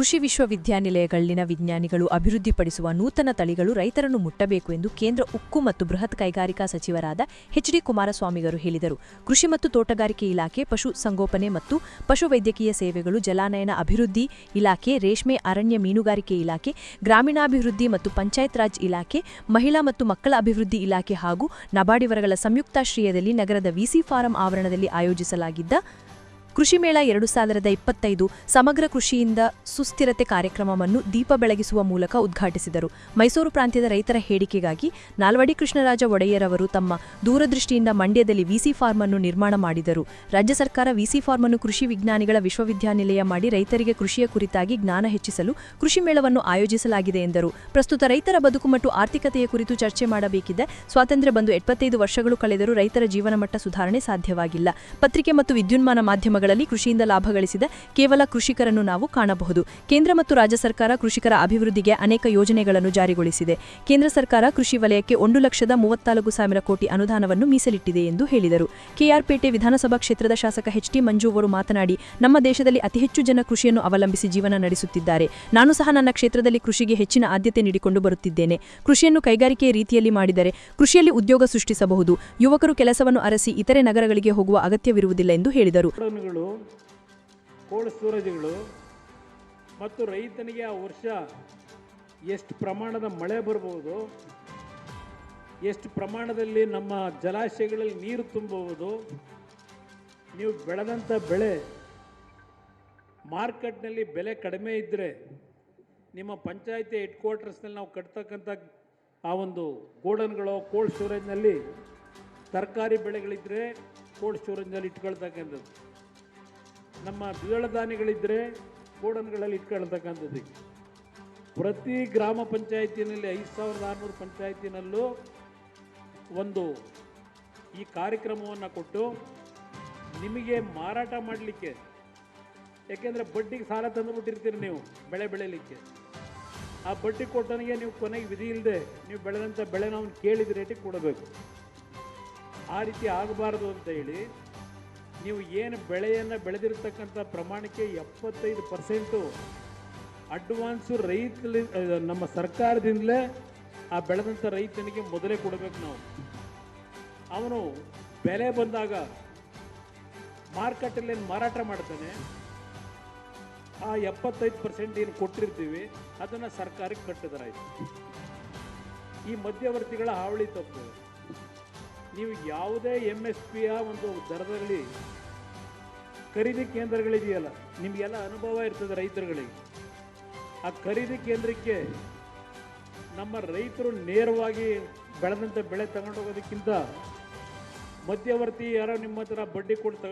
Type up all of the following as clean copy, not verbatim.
ಕೃಷಿ ವಿಶ್ವವಿದ್ಯಾನಿಲಯಗಳಲ್ಲಿನ ವಿಜ್ಞಾನಿಗಳು ಅಭಿವೃದ್ಧಿಪಡಿಸುವ ನೂತನ ತಳಿಗಳು ರೈತರನ್ನು ಮುಟ್ಟಬೇಕು ಎಂದು ಕೇಂದ್ರ ಉಕ್ಕು ಮತ್ತು ಬೃಹತ್ ಕೈಗಾರಿಕಾ ಸಚಿವರಾದ ಎಚ್.ಡಿ. ಕುಮಾರಸ್ವಾಮಿಗರು ಹೇಳಿದರು. ಕೃಷಿ ಮತ್ತು ತೋಟಗಾರಿಕೆ ಇಲಾಖೆ, ಪಶು ಸಂಗೋಪನೆ ಮತ್ತು ಪಶುವೈದ್ಯಕೀಯ ಸೇವೆಗಳು, ಜಲಾನಯನ ಅಭಿವೃದ್ಧಿ ಇಲಾಖೆ, ರೇಷ್ಮೆ, ಅರಣ್ಯ ಮೀನುಗಾರಿಕೆ ಇಲಾಖೆ, ಗ್ರಾಮೀಣಾಭಿವೃದ್ಧಿ ಮತ್ತು ಪಂಚಾಯತ್ ರಾಜ್ ಇಲಾಖೆ, ಮಹಿಳಾ ಮತ್ತು ಮಕ್ಕಳ ಅಭಿವೃದ್ಧಿ ಇಲಾಖೆ ಹಾಗೂ ನಬಾರ್ಡ್ ಸಂಯುಕ್ತಾಶ್ರಯದಲ್ಲಿ ನಗರದ ವಿಸಿ ಫಾರಂ ಆವರಣದಲ್ಲಿ ಆಯೋಜಿಸಲಾಗಿದ್ದ ಕೃಷಿ ಮೇಳ 2025 ಸಮಗ್ರ ಕೃಷಿಯಿಂದ ಸುಸ್ಥಿರತೆ ಕಾರ್ಯಕ್ರಮವನ್ನು ದೀಪ ಬೆಳಗಿಸುವ ಮೂಲಕ ಉದ್ಘಾಟಿಸಿದರು. ಮೈಸೂರು ಪ್ರಾಂತ್ಯದ ರೈತರ ಹೇಳಿಕೆಗಾಗಿ ನಾಲ್ವಡಿ ಕೃಷ್ಣರಾಜ ಒಡೆಯರ್ ಅವರು ತಮ್ಮ ದೂರದೃಷ್ಟಿಯಿಂದ ಮಂಡ್ಯದಲ್ಲಿ ವಿಸಿ ಫಾರ್ಮ್ ಅನ್ನು ನಿರ್ಮಾಣ ಮಾಡಿದರು. ರಾಜ್ಯ ಸರ್ಕಾರ ವಿಸಿ ಫಾರ್ಮ್ ಅನ್ನು ಕೃಷಿ ವಿಜ್ಞಾನಿಗಳ ವಿಶ್ವವಿದ್ಯಾನಿಲಯ ಮಾಡಿ ರೈತರಿಗೆ ಕೃಷಿಯ ಕುರಿತಾಗಿ ಜ್ಞಾನ ಹೆಚ್ಚಿಸಲು ಕೃಷಿ ಮೇಳವನ್ನು ಆಯೋಜಿಸಲಾಗಿದೆ ಎಂದರು. ಪ್ರಸ್ತುತ ರೈತರ ಬದುಕು ಮತ್ತು ಆರ್ಥಿಕತೆಯ ಕುರಿತು ಚರ್ಚೆ ಮಾಡಬೇಕಿದೆ. ಸ್ವಾತಂತ್ರ್ಯ ಬಂದು 75 ವರ್ಷಗಳು ಕಳೆದರೂ ರೈತರ ಜೀವನಮಟ್ಟ ಸುಧಾರಣೆ ಸಾಧ್ಯವಾಗಿಲ್ಲ. ಪತ್ರಿಕೆ ಮತ್ತು ವಿದ್ಯುನ್ಮಾನ ಮಾಧ್ಯಮ ಕೃಷಿಯಿಂದ ಲಾಭ ಗಳಿಸಿದ ಕೇವಲ ಕೃಷಿಕರನ್ನು ನಾವು ಕಾಣಬಹುದು. ಕೇಂದ್ರ ಮತ್ತು ರಾಜ್ಯ ಸರ್ಕಾರ ಕೃಷಿಕರ ಅಭಿವೃದ್ಧಿಗೆ ಅನೇಕ ಯೋಜನೆಗಳನ್ನು ಜಾರಿಗೊಳಿಸಿದೆ. ಕೇಂದ್ರ ಸರ್ಕಾರ ಕೃಷಿ ವಲಯಕ್ಕೆ 1,34,000 ಕೋಟಿ ಅನುದಾನವನ್ನು ಮೀಸಲಿಟ್ಟಿದೆ ಎಂದು ಹೇಳಿದರು. ಕೆಆರ್ಪೇಟೆ ವಿಧಾನಸಭಾ ಕ್ಷೇತ್ರದ ಶಾಸಕ ಎಚ್.ಟಿ. ಮಂಜು ಅವರು ಮಾತನಾಡಿ, ನಮ್ಮ ದೇಶದಲ್ಲಿ ಅತಿ ಹೆಚ್ಚು ಜನ ಕೃಷಿಯನ್ನು ಅವಲಂಬಿಸಿ ಜೀವನ ನಡೆಸುತ್ತಿದ್ದಾರೆ. ನಾನು ಸಹ ನನ್ನ ಕ್ಷೇತ್ರದಲ್ಲಿ ಕೃಷಿಗೆ ಹೆಚ್ಚಿನ ಆದ್ಯತೆ ನೀಡಿಕೊಂಡು ಬರುತ್ತಿದ್ದೇನೆ. ಕೃಷಿಯನ್ನು ಕೈಗಾರಿಕೆಯ ರೀತಿಯಲ್ಲಿ ಮಾಡಿದರೆ ಕೃಷಿಯಲ್ಲಿ ಉದ್ಯೋಗ ಸೃಷ್ಟಿಸಬಹುದು. ಯುವಕರು ಕೆಲಸವನ್ನು ಅರಸಿ ಇತರೆ ನಗರಗಳಿಗೆ ಹೋಗುವ ಅಗತ್ಯವಿರುವುದಿಲ್ಲ ಎಂದು ಹೇಳಿದರು. ಕೋಲ್ಡ್ ಸ್ಟೋರೇಜ್ಗಳು ಮತ್ತು ರೈತನಿಗೆ ಆ ವರ್ಷ ಎಷ್ಟು ಪ್ರಮಾಣದ ಮಳೆ ಬರಬಹುದು, ಎಷ್ಟು ಪ್ರಮಾಣದಲ್ಲಿ ನಮ್ಮ ಜಲಾಶಯಗಳಲ್ಲಿ ನೀರು ತುಂಬಬಹುದು, ನೀವು ಬೆಳೆದಂಥ ಬೆಳೆ ಮಾರ್ಕೆಟ್ನಲ್ಲಿ ಬೆಲೆ ಕಡಿಮೆ ಇದ್ದರೆ ನಿಮ್ಮ ಪಂಚಾಯತಿ ಹೆಡ್ ಕ್ವಾರ್ಟರ್ಸ್ನಲ್ಲಿ ನಾವು ಕಟ್ತಕ್ಕಂಥ ಆ ಒಂದು ಗೋಡನ್ಗಳು ಕೋಲ್ಡ್ ಸ್ಟೋರೇಜ್ನಲ್ಲಿ ತರಕಾರಿ ಬೆಳೆಗಳಿದ್ದರೆ ಕೋಲ್ಡ್ ಸ್ಟೋರೇಜ್ನಲ್ಲಿ ಇಟ್ಕೊಳ್ತಕ್ಕಂಥದ್ದು, ನಮ್ಮ ದ್ವಿದಳ ಧಾನ್ಯಗಳಿದ್ದರೆ ಗೋಡನ್ಗಳಲ್ಲಿ ಇಟ್ಕೊಳ್ತಕ್ಕಂಥದ್ದು. ಪ್ರತಿ ಗ್ರಾಮ ಪಂಚಾಯತಿನಲ್ಲಿ 5,600 ಪಂಚಾಯತಿನಲ್ಲೂ ಒಂದು ಈ ಕಾರ್ಯಕ್ರಮವನ್ನು ಕೊಟ್ಟು ನಿಮಗೆ ಮಾರಾಟ ಮಾಡಲಿಕ್ಕೆ, ಯಾಕೆಂದರೆ ಬಡ್ಡಿಗೆ ಸಾಲ ತಂದುಬಿಟ್ಟಿರ್ತೀರಿ ನೀವು ಬೆಳೆ ಬೆಳೆಯಲಿಕ್ಕೆ. ಆ ಬಡ್ಡಿ ಕೊಟ್ಟನಿಗೆ ನೀವು ಕೊನೆಗೆ ವಿಧಿ ಇಲ್ಲದೆ ನೀವು ಬೆಳೆದಂಥ ಬೆಳೆ ನಾವು ಕೇಳಿದ ರೇಟಿಗೆ ಕೊಡಬೇಕು. ಆ ರೀತಿ ಆಗಬಾರ್ದು ಅಂತ ಹೇಳಿ ನೀವು ಏನು ಬೆಳೆಯನ್ನು ಬೆಳೆದಿರ್ತಕ್ಕಂಥ ಪ್ರಮಾಣಕ್ಕೆ 75% ಅಡ್ವಾನ್ಸು ನಮ್ಮ ಸರ್ಕಾರದಿಂದಲೇ ಆ ಬೆಳೆದಂಥ ರೈತನಿಗೆ ಮೊದಲೇ ಕೊಡಬೇಕು. ನಾವು ಅವನು ಬೆಲೆ ಬಂದಾಗ ಮಾರ್ಕೆಟಲ್ಲಿ ಏನು ಮಾರಾಟ ಮಾಡ್ತಾನೆ, ಆ 75% ಏನು ಕೊಟ್ಟಿರ್ತೀವಿ ಅದನ್ನು ಸರ್ಕಾರಕ್ಕೆ ಕಟ್ಟಿದರಾಯ್ತು. ಈ ಮಧ್ಯವರ್ತಿಗಳ ಹಾವಳಿ ತಪ್ಪು. ನೀವು ಯಾವುದೇ MSPಯ ಒಂದು ದರದಲ್ಲಿ ಖರೀದಿ ಕೇಂದ್ರಗಳಿದೆಯಲ್ಲ, ನಿಮಗೆಲ್ಲ ಅನುಭವ ಇರ್ತದೆ ರೈತರುಗಳಿಗೆ. ಆ ಖರೀದಿ ಕೇಂದ್ರಕ್ಕೆ ನಮ್ಮ ರೈತರು ನೇರವಾಗಿ ಬೆಳೆದಂಥ ಬೆಳೆ ತಗೊಂಡೋಗೋದಕ್ಕಿಂತ ಮಧ್ಯವರ್ತಿ ಯಾರೋ ನಿಮ್ಮ ಹತ್ರ ಬಡ್ಡಿ ಕೊಟ್ಟು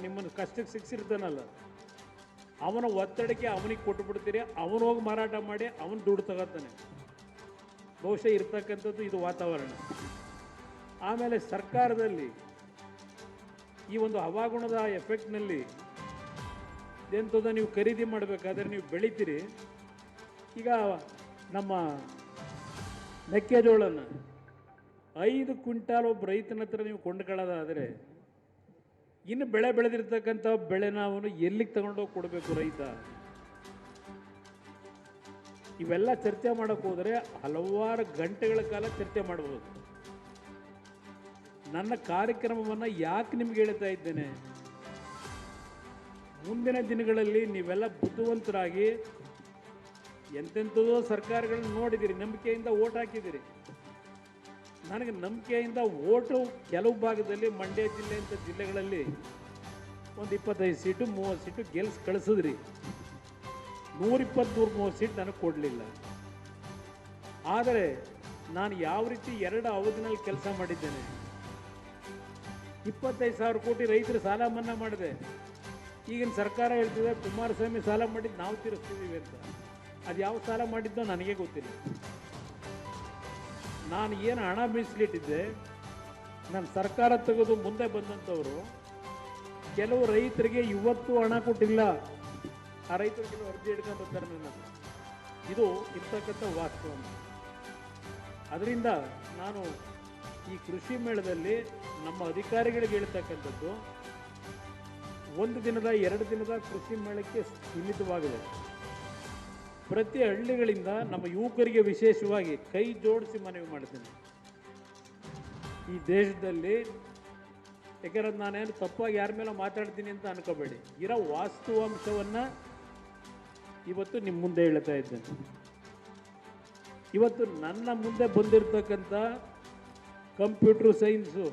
ನಿಮ್ಮನ್ನು ಕಷ್ಟಕ್ಕೆ ಸಿಕ್ಕಿರ್ತಾನಲ್ಲ, ಅವನ ಒತ್ತಡಕ್ಕೆ ಅವನಿಗೆ ಕೊಟ್ಟುಬಿಡ್ತೀರಿ. ಅವನು ಹೋಗಿ ಮಾರಾಟ ಮಾಡಿ ಅವನು ದುಡ್ಡು ತಗೋತಾನೆ. ಬಹುಶಃ ಇರ್ತಕ್ಕಂಥದ್ದು ಇದು ವಾತಾವರಣ. ಆಮೇಲೆ ಸರ್ಕಾರದಲ್ಲಿ ಈ ಒಂದು ಹವಾಗುಣದ ಎಫೆಕ್ಟ್ನಲ್ಲಿ ಎಂಥದ್ದು ನೀವು ಖರೀದಿ ಮಾಡಬೇಕಾದ್ರೆ ನೀವು ಬೆಳಿತೀರಿ. ಈಗ ನಮ್ಮ ಮೆಕ್ಕೆಜೋಳನ 5 ಕ್ವಿಂಟಾಲ್ ಒಬ್ಬ ರೈತನ ಹತ್ರ ನೀವು ಕೊಂಡ್ಕೊಳ್ಳೋದಾದರೆ ಇನ್ನು ಬೆಳೆ ಬೆಳೆದಿರ್ತಕ್ಕಂಥ ಬೆಳೆನ ಅವನು ಎಲ್ಲಿಗೆ ತಗೊಂಡೋಗಿ ಕೊಡಬೇಕು ರೈತ? ಇವೆಲ್ಲ ಚರ್ಚೆ ಮಾಡೋಕ್ಕೆ ಹೋದರೆ ಹಲವಾರು ಗಂಟೆಗಳ ಕಾಲ ಚರ್ಚೆ ಮಾಡ್ಬೋದು. ನನ್ನ ಕಾರ್ಯಕ್ರಮವನ್ನು ಯಾಕೆ ನಿಮ್ಗೆ ಹೇಳ್ತಾ ಇದ್ದೇನೆ, ಮುಂದಿನ ದಿನಗಳಲ್ಲಿ ನೀವೆಲ್ಲ ಬುದ್ಧಿವಂತರಾಗಿ ಎಂತೆಂಥದೋ ಸರ್ಕಾರಗಳನ್ನ ನೋಡಿದ್ದೀರಿ, ನಂಬಿಕೆಯಿಂದ ಓಟ್ ಹಾಕಿದ್ದೀರಿ. ನನಗೆ ನಂಬಿಕೆಯಿಂದ ಓಟು ಕೆಲವು ಭಾಗದಲ್ಲಿ ಮಂಡ್ಯ ಜಿಲ್ಲೆ ಅಂತ ಜಿಲ್ಲೆಗಳಲ್ಲಿ ಒಂದು 25 ಸೀಟು 30 ಸೀಟು ಕಳಿಸಿದ್ರಿ. 120-130 ಸೀಟ್ ನನಗೆ ಕೊಡಲಿಲ್ಲ. ಆದರೆ ನಾನು ಯಾವ ರೀತಿ 2 ಅವಧಿನಲ್ಲಿ ಕೆಲಸ ಮಾಡಿದ್ದೇನೆ. 25,000 ಕೋಟಿ ರೈತರ ಸಾಲ ಮನ್ನಾ ಮಾಡಿದೆ. ಈಗಿನ ಸರ್ಕಾರ ಹೇಳ್ತಿದೆ ಕುಮಾರಸ್ವಾಮಿ ಸಾಲ ಮಾಡಿದ್ದು ನಾವು ತೀರಿಸ್ತಿದ್ದೀವಿ ಅಂತ. ಅದು ಯಾವ ಸಾಲ ಮಾಡಿದ್ದೋ ನನಗೆ ಗೊತ್ತಿಲ್ಲ. ನಾನು ಏನು ಹಣ ಮೀಸಲಿಟ್ಟಿದ್ದೆ, ನನ್ನ ಸರ್ಕಾರ ತೆಗೆದು ಮುಂದೆ ಬಂದಂಥವರು ಕೆಲವು ರೈತರಿಗೆ ಇವತ್ತು ಹಣ ಕೊಟ್ಟಿಲ್ಲ. ಆ ರೈತರು ಕೆಲವು ಅರ್ಜಿ ಹಿಡ್ಕೊಂಡು ಬರ್ತಾರೆ ನನ್ನ. ಇದು ಇರ್ತಕ್ಕಂಥ ವಾಸ್ತವ. ಅದರಿಂದ ನಾನು ಈ ಕೃಷಿ ಮೇಳದಲ್ಲಿ ನಮ್ಮ ಅಧಿಕಾರಿಗಳಿಗೆ ಹೇಳ್ತಕ್ಕಂಥದ್ದು, 1 ದಿನದ 2 ದಿನದ ಕೃಷಿ ಮೇಳಕ್ಕೆ ಸೀಮಿತವಾಗಿದೆ. ಪ್ರತಿ ಹಳ್ಳಿಗಳಿಂದ ನಮ್ಮ ಯುವಕರಿಗೆ ವಿಶೇಷವಾಗಿ ಕೈ ಜೋಡಿಸಿ ಮನವಿ ಮಾಡ್ತೀನಿ. ಈ ದೇಶದಲ್ಲಿ, ಯಾಕಂದ್ರೆ ನಾನೇನು ತಪ್ಪಾಗಿ ಯಾರ ಮೇಲೆ ಮಾತಾಡ್ತೀನಿ ಅಂತ ಅನ್ಕೋಬೇಡಿ, ಇರೋ ವಾಸ್ತವಾಂಶವನ್ನು ಇವತ್ತು ನಿಮ್ಮ ಮುಂದೆ ಹೇಳ್ತಾ ಇದ್ದೇನೆ. ಇವತ್ತು ನನ್ನ ಮುಂದೆ ಬಂದಿರತಕ್ಕಂಥ computer science,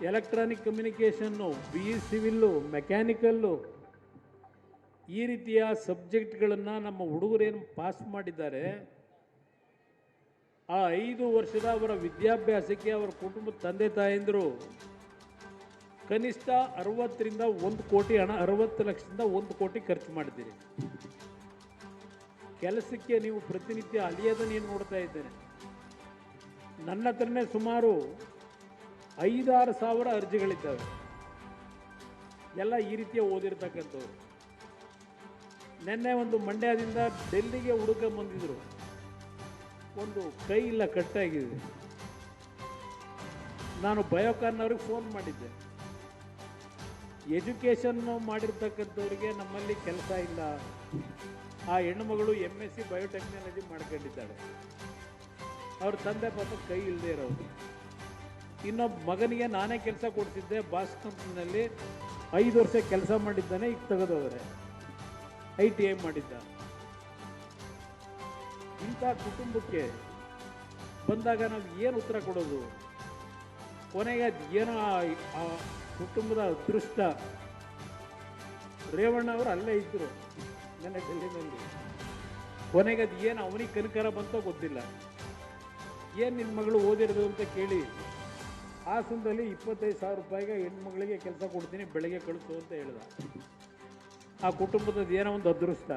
electronic communication, BE civil, mechanical, ಈ ರೀತಿಯ ಸಬ್ಜೆಕ್ಟ್ಗಳನ್ನು ನಮ್ಮ ಹುಡುಗರೇನು ಪಾಸ್ ಮಾಡಿದ್ದಾರೆ, ಆ 5 ವರ್ಷದ ಅವರ ವಿದ್ಯಾಭ್ಯಾಸಕ್ಕೆ ಅವರ ಕುಟುಂಬದ ತಂದೆ ತಾಯಂದಿರು ಕನಿಷ್ಠ 60ರಿಂದ 1 ಕೋಟಿ ಹಣ, 60 ಲಕ್ಷದಿಂದ 1 ಕೋಟಿ ಖರ್ಚು ಮಾಡಿದ್ದೀರಿ. ಕೆಲಸಕ್ಕೆ ನೀವು ಪ್ರತಿನಿತ್ಯ ಅಲಿಯೋದನ್ನು ಏನು ನೋಡ್ತಾ ಇದ್ದೇನೆ. ನನ್ನ ಹತ್ರನೇ ಸುಮಾರು 5-6 ಸಾವಿರ ಅರ್ಜಿಗಳಿದ್ದಾವೆ, ಎಲ್ಲ ಈ ರೀತಿಯ ಓದಿರ್ತಕ್ಕಂಥವ್ರು. ನಿನ್ನೆ ಒಂದು ಮಂಡ್ಯದಿಂದ ಡೆಲ್ಲಿಗೆ ಹುಡುಕೊಂಬಂದಿದ್ರು, ಒಂದು ಕೈ ಇಲ್ಲ, ಕಟ್ಟಾಗಿದೆ. ನಾನು ಬಯೋಕಾನ್ ಅವ್ರಿಗೆ ಫೋನ್ ಮಾಡಿದ್ದೆ. ಎಜುಕೇಷನ್ ಮಾಡಿರ್ತಕ್ಕಂಥವ್ರಿಗೆ ನಮ್ಮಲ್ಲಿ ಕೆಲಸ ಇಲ್ಲ. ಆ ಹೆಣ್ಣುಮಗಳು MSc ಬಯೋಟೆಕ್ನಾಲಜಿ ಮಾಡ್ಕೊಂಡಿದ್ದಾಳೆ. ಅವ್ರ ತಂದೆ ಪಾಪ ಕೈ ಇಲ್ಲದೆ ಇರೋದು. ಇನ್ನೊಬ್ಬ ಮಗನಿಗೆ ನಾನೇ ಕೆಲಸ ಕೊಡ್ತಿದ್ದೆ, ಬಾಸ್ ಕಂಪ್ನಿನಲ್ಲಿ 5 ವರ್ಷ ಕೆಲಸ ಮಾಡಿದ್ದಾನೆ, ಈಗ ತೆಗೆದವರೆ, ITI ಮಾಡಿದ್ದ. ಇಂಥ ಕುಟುಂಬಕ್ಕೆ ಬಂದಾಗ ನಾವು ಏನು ಉತ್ತರ ಕೊಡೋದು? ಕೊನೆಗೆ ಏನೋ ಆ ಕುಟುಂಬದ ಅದೃಷ್ಟ. ರೇವಣ್ಣ ಅವರು ಅಲ್ಲೇ ಇದ್ದರು ನನ್ನ ಡೆಲ್ಲಿನಲ್ಲಿ. ಕೊನೆಗೆ ಅದು ಏನು ಅವನಿಗೆ ಕನಕರ ಬಂತೋ ಗೊತ್ತಿಲ್ಲ. ಏನು ನಿನ್ನ ಮಗಳು ಓದಿರೋದು ಅಂತ ಕೇಳಿ ಹಾಸನದಲ್ಲಿ 25,000 ರೂಪಾಯಿಗೆ ಹೆಣ್ಮಗಳಿಗೆ ಕೆಲಸ ಕೊಡ್ತೀನಿ, ಬೆಳಗ್ಗೆ ಕಳಿಸು ಅಂತ ಹೇಳ್ದ. ಆ ಕುಟುಂಬದ ಏನೋ ಒಂದು ಅದೃಷ್ಟ.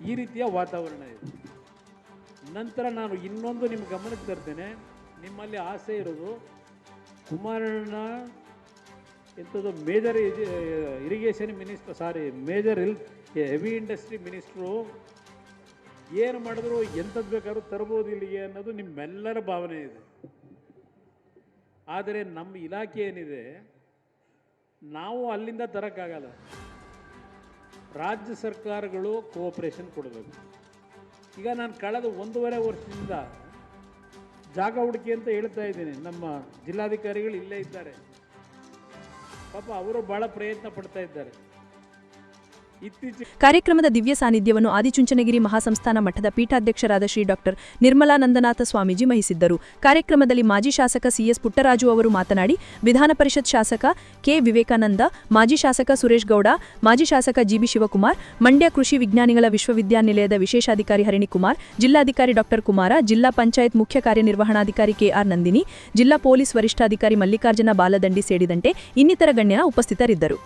ಈ ರೀತಿಯ ವಾತಾವರಣ ಇದೆ. ನಂತರ ನಾನು ಇನ್ನೊಂದು ನಿಮ್ಮ ಗಮನಕ್ಕೆ ತರ್ತೇನೆ. ನಿಮ್ಮಲ್ಲಿ ಆಸೆ ಇರೋದು ಕುಮಾರಣ್ಣ ಎಂಥದ್ದು major irrigation minister, major heavy industry minister ಏನು ಮಾಡಿದ್ರು ಎಂಥದ್ದು ಬೇಕಾದ್ರೂ ತರ್ಬೋದು ಇಲ್ಲಿಗೆ ಅನ್ನೋದು ನಿಮ್ಮೆಲ್ಲರ ಭಾವನೆ ಇದೆ. ಆದರೆ ನಮ್ಮ ಇಲಾಖೆ ಏನಿದೆ, ನಾವು ಅಲ್ಲಿಂದ ತರೋಕ್ಕಾಗಲ್ಲ. ರಾಜ್ಯ ಸರ್ಕಾರಗಳು ಕೋಆಪರೇಷನ್ ಕೊಡಬೇಕು. ಈಗ ನಾನು ಕಳೆದ 1.5 ವರ್ಷದಿಂದ ಜಾಗ ಹುಡುಕಿ ಅಂತ ಹೇಳ್ತಾ ಇದ್ದೀನಿ. ನಮ್ಮ ಜಿಲ್ಲಾಧಿಕಾರಿಗಳು ಇಲ್ಲೇ ಇದ್ದಾರೆ, ಪಾಪ ಅವರು ಭಾಳ ಪ್ರಯತ್ನ ಪಡ್ತಾ ಇದ್ದಾರೆ. ಕಾರ್ಯಕ್ರಮದ ದಿವ್ಯ ಸಾನ್ನಿಧ್ಯವನ್ನು ಆದಿಚುಂಚನಗಿರಿ ಮಹಾಸಂಸ್ಥಾನ ಮಠದ ಪೀಠಾಧ್ಯಕ್ಷರಾದ ಶ್ರೀ ಡಾಕ್ಟರ್ ನಿರ್ಮಲಾನಂದನಾಥ ಸ್ವಾಮೀಜಿ ವಹಿಸಿದ್ದರು. ಕಾರ್ಯಕ್ರಮದಲ್ಲಿ ಮಾಜಿ ಶಾಸಕ CS ಪುಟ್ಟರಾಜು ಅವರು ಮಾತನಾಡಿ, ವಿಧಾನ ಪರಿಷತ್ ಶಾಸಕ ಕೆ ವಿವೇಕಾನಂದ, ಮಾಜಿ ಶಾಸಕ ಸುರೇಶ್ ಗೌಡ, ಮಾಜಿ ಶಾಸಕ GB ಶಿವಕುಮಾರ್, ಮಂಡ್ಯ ಕೃಷಿ ವಿಜ್ಞಾನಿಗಳ ವಿಶ್ವವಿದ್ಯಾನಿಲಯದ ವಿಶೇಷಾಧಿಕಾರಿ ಹರಿಣಿಕುಮಾರ್, ಜಿಲ್ಲಾಧಿಕಾರಿ ಡಾಕ್ಟರ್ ಕುಮಾರ, ಜಿಲ್ಲಾ ಪಂಚಾಯತ್ ಮುಖ್ಯ ಕಾರ್ಯನಿರ್ವಹಣಾಧಿಕಾರಿ KR ನಂದಿನಿ, ಜಿಲ್ಲಾ ಪೊಲೀಸ್ ವರಿಷ್ಠಾಧಿಕಾರಿ ಮಲ್ಲಿಕಾರ್ಜುನ ಬಾಲದಂಡಿ ಸೇರಿದಂತೆ ಇನ್ನಿತರ ಗಣ್ಯರ ಉಪಸ್ಥಿತರಿದ್ದರು.